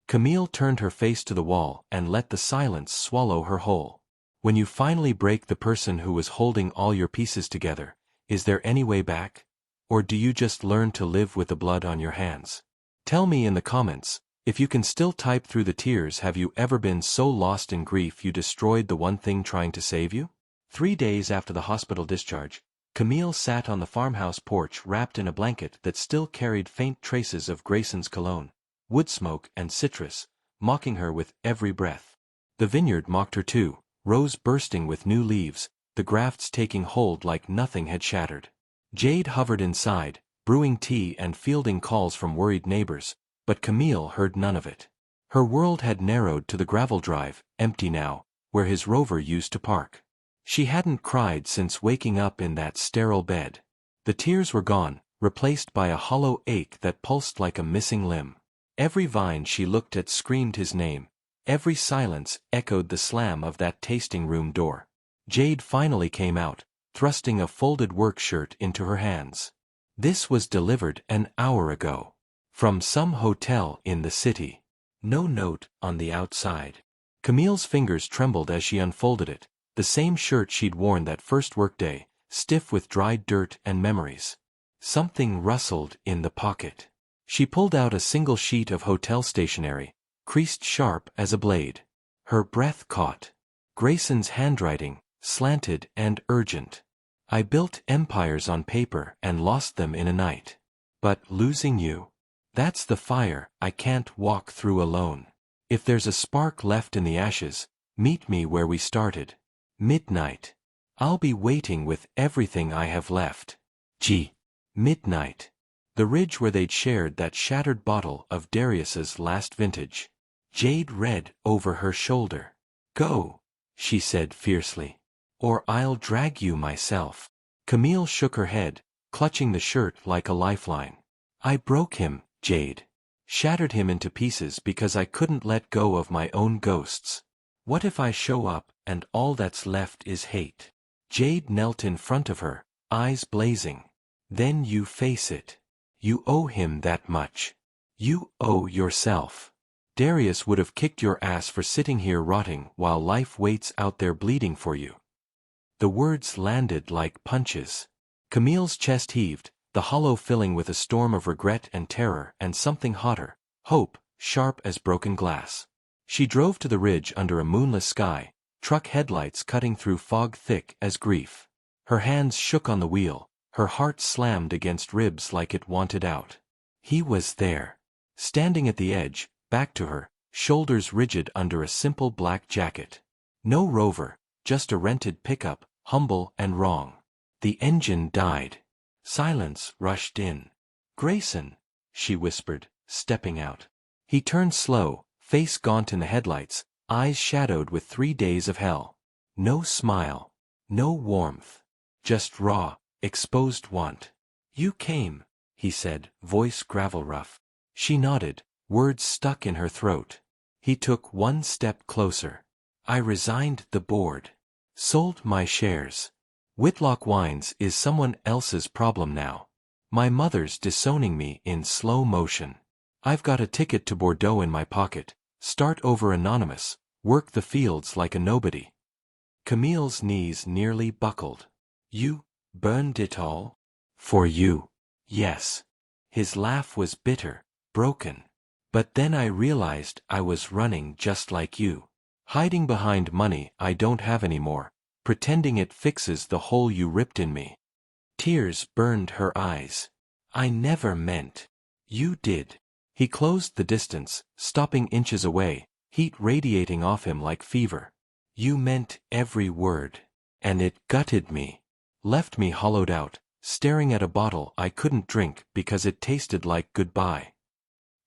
Camille turned her face to the wall and let the silence swallow her whole. When you finally break the person who was holding all your pieces together, is there any way back? Or do you just learn to live with the blood on your hands? Tell me in the comments, if you can still type through the tears, have you ever been so lost in grief you destroyed the one thing trying to save you? 3 days after the hospital discharge, Camille sat on the farmhouse porch wrapped in a blanket that still carried faint traces of Grayson's cologne, wood smoke and citrus, mocking her with every breath. The vineyard mocked her too, rose bursting with new leaves, the grafts taking hold like nothing had shattered. Jade hovered inside, brewing tea and fielding calls from worried neighbors, but Camille heard none of it. Her world had narrowed to the gravel drive, empty now, where his Rover used to park. She hadn't cried since waking up in that sterile bed. The tears were gone, replaced by a hollow ache that pulsed like a missing limb. Every vine she looked at screamed his name. Every silence echoed the slam of that tasting room door. Jade finally came out, thrusting a folded work shirt into her hands. This was delivered an hour ago. From some hotel in the city. No note on the outside. Camille's fingers trembled as she unfolded it, the same shirt she'd worn that first workday, stiff with dried dirt and memories. Something rustled in the pocket. She pulled out a single sheet of hotel stationery, creased sharp as a blade. Her breath caught. Grayson's handwriting, slanted and urgent. I built empires on paper and lost them in a night. But losing you? That's the fire I can't walk through alone. If there's a spark left in the ashes, meet me where we started. Midnight. I'll be waiting with everything I have left. G. Midnight. The ridge where they'd shared that shattered bottle of Darius's last vintage. Jade read over her shoulder. Go, she said fiercely. Or I'll drag you myself. Camille shook her head, clutching the shirt like a lifeline. I broke him, Jade. Shattered him into pieces because I couldn't let go of my own ghosts. What if I show up and all that's left is hate? Jade knelt in front of her, eyes blazing. Then you face it. You owe him that much. You owe yourself. Darius would have kicked your ass for sitting here rotting while life waits out there bleeding for you. The words landed like punches. Camille's chest heaved, the hollow filling with a storm of regret and terror and something hotter, hope, sharp as broken glass. She drove to the ridge under a moonless sky, truck headlights cutting through fog thick as grief. Her hands shook on the wheel, her heart slammed against ribs like it wanted out. He was there. Standing at the edge, back to her, shoulders rigid under a simple black jacket. No Rover, just a rented pickup, humble and wrong. The engine died. Silence rushed in. Grayson, she whispered, stepping out. He turned slow, face gaunt in the headlights, eyes shadowed with 3 days of hell. No smile. No warmth. Just raw, exposed want. You came, he said, voice gravel rough. She nodded, words stuck in her throat. He took one step closer. I resigned the board. Sold my shares. Whitlock Wines is someone else's problem now. My mother's disowning me in slow motion. I've got a ticket to Bordeaux in my pocket, start over anonymous, work the fields like a nobody. Camille's knees nearly buckled. You burned it all? For you. Yes. His laugh was bitter, broken. But then I realized I was running just like you. Hiding behind money I don't have anymore, pretending it fixes the hole you ripped in me. Tears burned her eyes. I never meant. You did. He closed the distance, stopping inches away, heat radiating off him like fever. You meant every word. And it gutted me. Left me hollowed out, staring at a bottle I couldn't drink because it tasted like goodbye.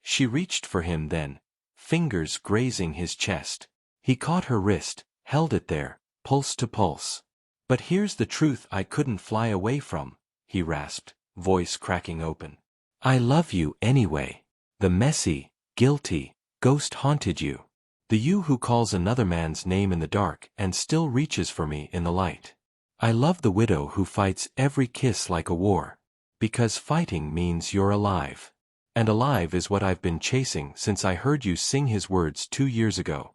She reached for him then, fingers grazing his chest. He caught her wrist, held it there, pulse to pulse. But here's the truth I couldn't fly away from, he rasped, voice cracking open. I love you anyway. The messy, guilty, ghost-haunted you. The you who calls another man's name in the dark and still reaches for me in the light. I love the widow who fights every kiss like a war. Because fighting means you're alive. And alive is what I've been chasing since I heard you sing his words 2 years ago.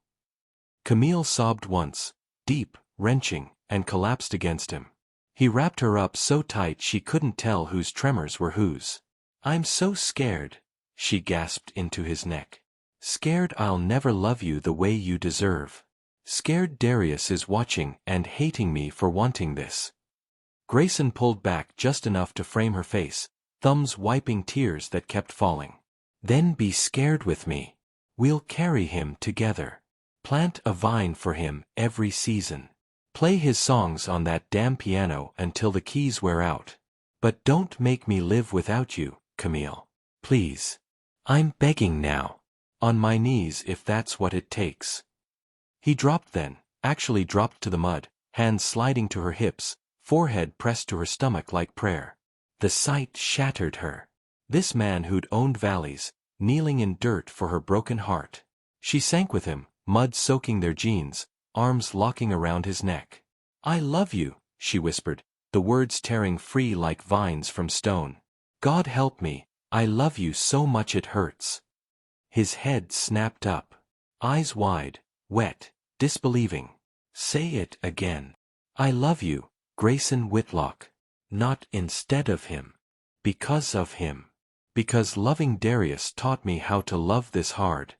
Camille sobbed once, deep, wrenching, and collapsed against him. He wrapped her up so tight she couldn't tell whose tremors were whose. I'm so scared, she gasped into his neck. Scared I'll never love you the way you deserve. Scared Darius is watching and hating me for wanting this. Grayson pulled back just enough to frame her face, thumbs wiping tears that kept falling. Then be scared with me. We'll carry him together. Plant a vine for him every season. Play his songs on that damn piano until the keys wear out. But don't make me live without you, Camille. Please. I'm begging now. On my knees if that's what it takes. He dropped then, actually dropped to the mud, hands sliding to her hips, forehead pressed to her stomach like prayer. The sight shattered her. This man who'd owned valleys, kneeling in dirt for her broken heart. She sank with him, mud soaking their jeans, arms locking around his neck. I love you, she whispered, the words tearing free like vines from stone. God help me, I love you so much it hurts. His head snapped up. Eyes wide, wet, disbelieving. Say it again. I love you, Grayson Whitlock. Not instead of him. Because of him. Because loving Darius taught me how to love this hard.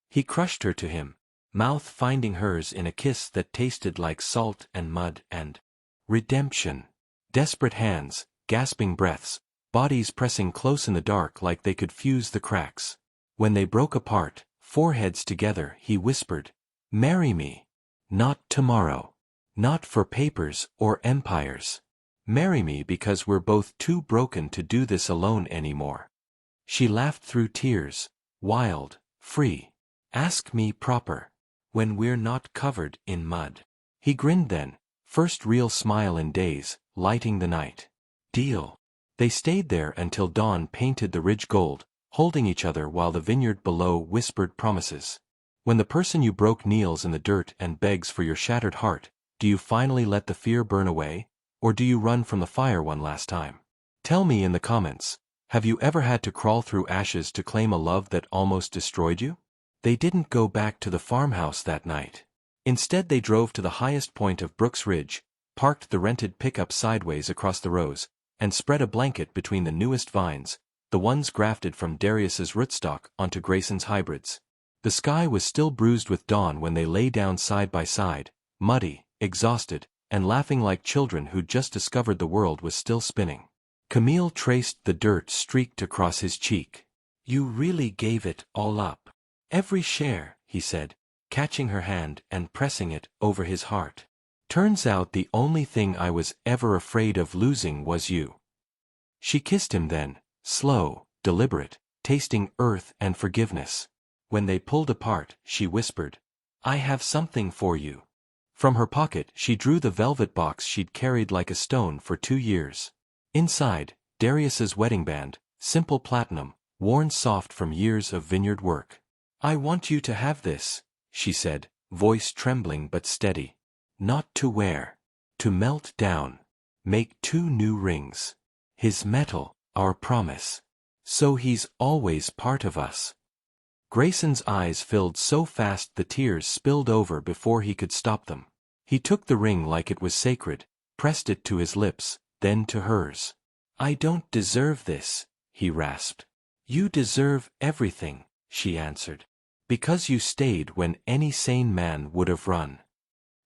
He crushed her to him, mouth finding hers in a kiss that tasted like salt and mud and redemption. Desperate hands, gasping breaths, bodies pressing close in the dark like they could fuse the cracks. When they broke apart, foreheads together, he whispered, "Marry me. Not tomorrow. Not for papers or empires. Marry me because we're both too broken to do this alone anymore." She laughed through tears, wild, free. "Ask me proper. When we're not covered in mud." He grinned then, first real smile in days, lighting the night. Deal. They stayed there until dawn painted the ridge gold, holding each other while the vineyard below whispered promises. When the person you broke kneels in the dirt and begs for your shattered heart, do you finally let the fear burn away, or do you run from the fire one last time? Tell me in the comments, have you ever had to crawl through ashes to claim a love that almost destroyed you? They didn't go back to the farmhouse that night. Instead they drove to the highest point of Brooks Ridge, parked the rented pickup sideways across the rows, and spread a blanket between the newest vines, the ones grafted from Darius's rootstock onto Grayson's hybrids. The sky was still bruised with dawn when they lay down side by side, muddy, exhausted, and laughing like children who'd just discovered the world was still spinning. Camille traced the dirt streaked across his cheek. "You really gave it all up. Every share," he said, catching her hand and pressing it over his heart. "Turns out the only thing I was ever afraid of losing was you." She kissed him then, slow, deliberate, tasting earth and forgiveness. When they pulled apart, she whispered, "I have something for you." From her pocket she drew the velvet box she'd carried like a stone for 2 years. Inside, Darius's wedding band, simple platinum, worn soft from years of vineyard work. "I want you to have this," she said, voice trembling but steady. "Not to wear. To melt down. Make 2 new rings. His metal, our promise. So he's always part of us." Grayson's eyes filled so fast the tears spilled over before he could stop them. He took the ring like it was sacred, pressed it to his lips, then to hers. "I don't deserve this," he rasped. "You deserve everything," she answered. "Because you stayed when any sane man would have run."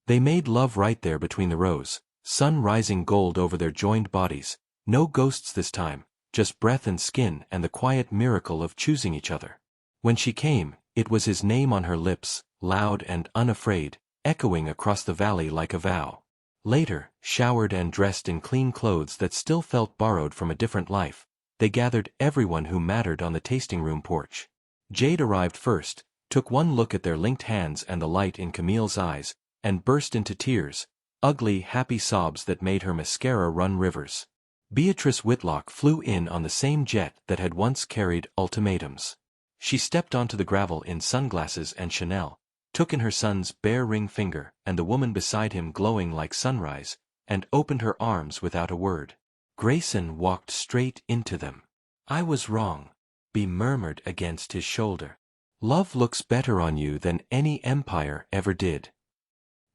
They made love right there between the rows, sun rising gold over their joined bodies, no ghosts this time, just breath and skin and the quiet miracle of choosing each other. When she came, it was his name on her lips, loud and unafraid, echoing across the valley like a vow. Later, showered and dressed in clean clothes that still felt borrowed from a different life, they gathered everyone who mattered on the tasting room porch. Jade arrived first, took one look at their linked hands and the light in Camille's eyes, and burst into tears, ugly, happy sobs that made her mascara run rivers. Beatrice Whitlock flew in on the same jet that had once carried ultimatums. She stepped onto the gravel in sunglasses and Chanel, took in her son's bare ring finger and the woman beside him glowing like sunrise, and opened her arms without a word. Grayson walked straight into them. "I was wrong," Bea murmured against his shoulder. "Love looks better on you than any empire ever did."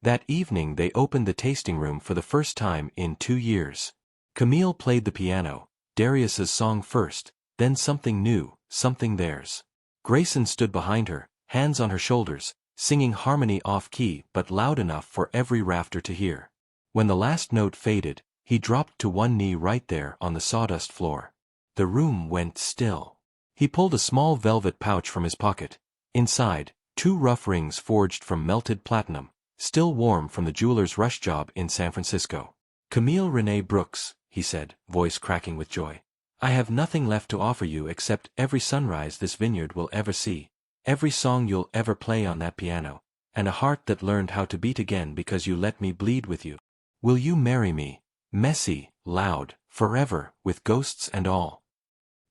That evening they opened the tasting room for the first time in 2 years. Camille played the piano, Darius's song first, then something new, something theirs. Grayson stood behind her, hands on her shoulders, singing harmony off-key but loud enough for every rafter to hear. When the last note faded, he dropped to one knee right there on the sawdust floor. The room went still. He pulled a small velvet pouch from his pocket. Inside, 2 rough rings forged from melted platinum, still warm from the jeweler's rush job in San Francisco. "Camille Renee Brooks," he said, voice cracking with joy. "I have nothing left to offer you except every sunrise this vineyard will ever see, every song you'll ever play on that piano, and a heart that learned how to beat again because you let me bleed with you. Will you marry me? Messy, loud, forever, with ghosts and all."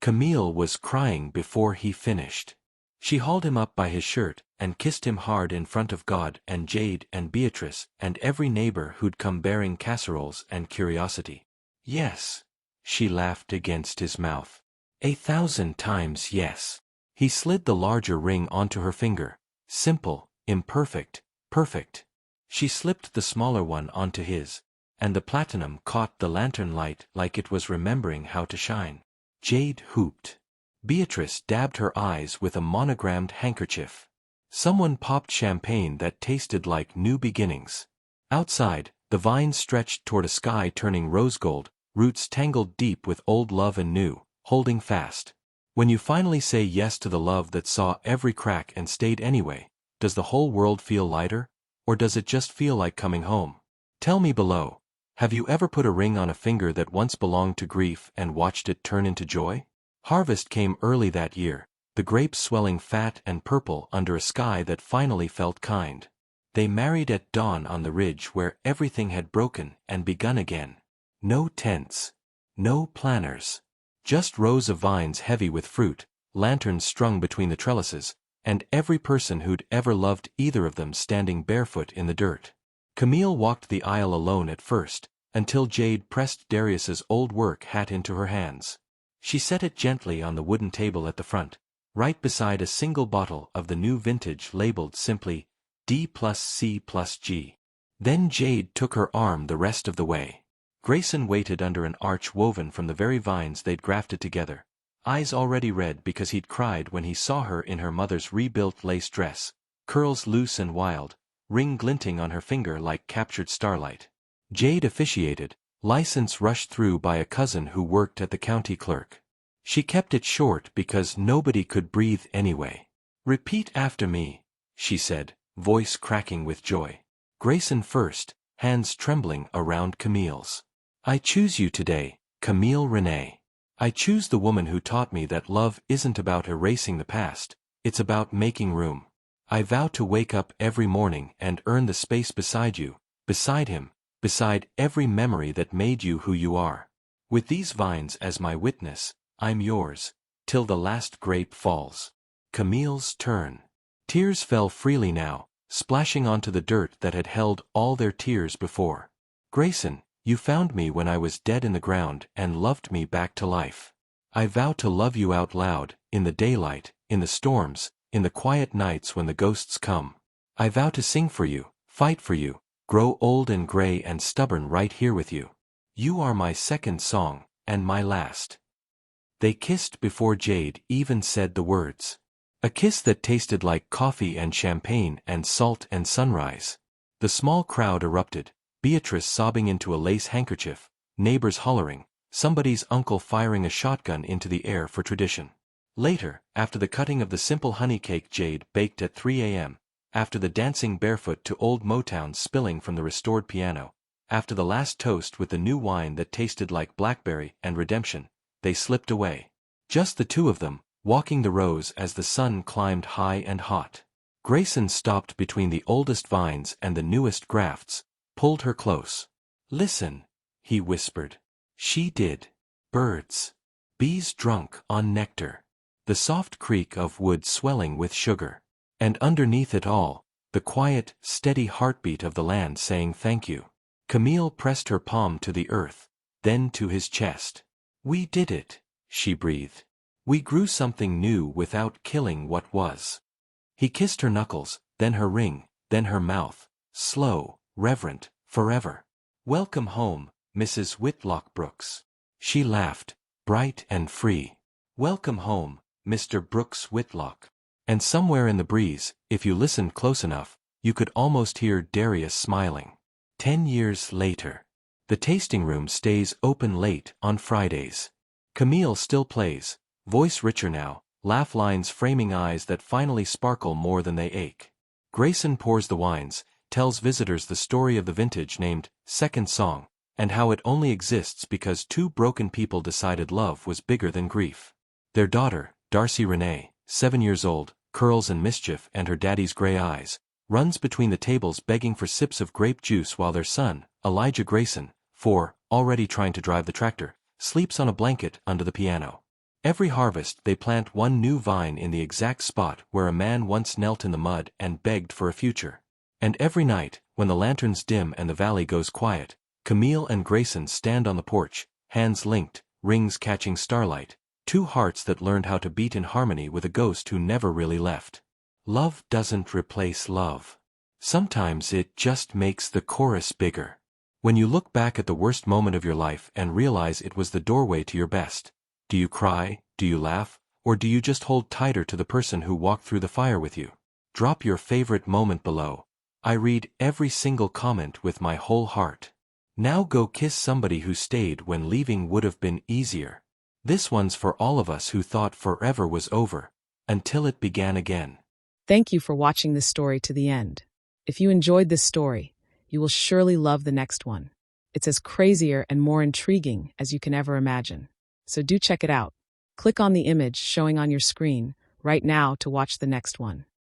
Camille was crying before he finished. She hauled him up by his shirt and kissed him hard in front of God and Jade and Beatrice and every neighbor who'd come bearing casseroles and curiosity. "Yes," She laughed against his mouth. 1,000 times yes. He slid the larger ring onto her finger. Simple, imperfect, perfect. She slipped the smaller one onto his, and the platinum caught the lantern light like it was remembering how to shine. Jade hooped. Beatrice dabbed her eyes with a monogrammed handkerchief. Someone popped champagne that tasted like new beginnings. Outside, the vines stretched toward a sky turning rose gold, roots tangled deep with old love and new, holding fast. When you finally say yes to the love that saw every crack and stayed anyway, does the whole world feel lighter? Or does it just feel like coming home? Tell me below. Have you ever put a ring on a finger that once belonged to grief and watched it turn into joy? Harvest came early that year, the grapes swelling fat and purple under a sky that finally felt kind. They married at dawn on the ridge where everything had broken and begun again. No tents. No planners. Just rows of vines heavy with fruit, lanterns strung between the trellises, and every person who'd ever loved either of them standing barefoot in the dirt. Camille walked the aisle alone at first, until Jade pressed Darius's old work hat into her hands. She set it gently on the wooden table at the front, right beside a single bottle of the new vintage labeled simply D+C+G. Then Jade took her arm the rest of the way. Grayson waited under an arch woven from the very vines they'd grafted together, eyes already red because he'd cried when he saw her in her mother's rebuilt lace dress, curls loose and wild, ring glinting on her finger like captured starlight. Jade officiated, license rushed through by a cousin who worked at the county clerk. She kept it short because nobody could breathe anyway. "Repeat after me," she said, voice cracking with joy. Grayson first, hands trembling around Camille's. "I choose you today, Camille Renee. I choose the woman who taught me that love isn't about erasing the past, it's about making room. I vow to wake up every morning and earn the space beside you, beside him, beside every memory that made you who you are. With these vines as my witness, I'm yours, till the last grape falls." Camille's turn. Tears fell freely now, splashing onto the dirt that had held all their tears before. "Grayson, you found me when I was dead in the ground and loved me back to life. I vow to love you out loud, in the daylight, in the storms, in the quiet nights when the ghosts come. I vow to sing for you, fight for you, grow old and gray and stubborn right here with you. You are my second song, and my last." They kissed before Jade even said the words. A kiss that tasted like coffee and champagne and salt and sunrise. The small crowd erupted, Beatrice sobbing into a lace handkerchief, neighbors hollering, somebody's uncle firing a shotgun into the air for tradition. Later, after the cutting of the simple honey cake Jade baked at 3 a.m., after the dancing barefoot to old Motown spilling from the restored piano, after the last toast with the new wine that tasted like blackberry and redemption, they slipped away. Just the two of them, walking the rows as the sun climbed high and hot. Grayson stopped between the oldest vines and the newest grafts, pulled her close. "Listen," he whispered. She did. Birds. Bees drunk on nectar. The soft creak of wood swelling with sugar. And underneath it all, the quiet, steady heartbeat of the land saying thank you. Camille pressed her palm to the earth, then to his chest. "We did it," she breathed. "We grew something new without killing what was." He kissed her knuckles, then her ring, then her mouth, slow, reverent, forever. "Welcome home, Mrs. Whitlock Brooks." She laughed, bright and free. "Welcome home, Mr. Brooks Whitlock." And somewhere in the breeze, if you listened close enough, you could almost hear Darius smiling. 10 years later. The tasting room stays open late on Fridays. Camille still plays, voice richer now, laugh lines framing eyes that finally sparkle more than they ache. Grayson pours the wines, tells visitors the story of the vintage named Second Song, and how it only exists because two broken people decided love was bigger than grief. Their daughter, Darcy Renee, 7 years old, curls and mischief and her daddy's gray eyes, runs between the tables begging for sips of grape juice while their son, Elijah Grayson, 4, already trying to drive the tractor, sleeps on a blanket under the piano. Every harvest they plant one new vine in the exact spot where a man once knelt in the mud and begged for a future. And every night, when the lanterns dim and the valley goes quiet, Camille and Grayson stand on the porch, hands linked, rings catching starlight, two hearts that learned how to beat in harmony with a ghost who never really left. Love doesn't replace love. Sometimes it just makes the chorus bigger. When you look back at the worst moment of your life and realize it was the doorway to your best, do you cry, do you laugh, or do you just hold tighter to the person who walked through the fire with you? Drop your favorite moment below. I read every single comment with my whole heart. Now go kiss somebody who stayed when leaving would have been easier. This one's for all of us who thought forever was over, until it began again. Thank you for watching this story to the end. If you enjoyed this story, you will surely love the next one. It's as crazier and more intriguing as you can ever imagine. So do check it out. Click on the image showing on your screen right now to watch the next one.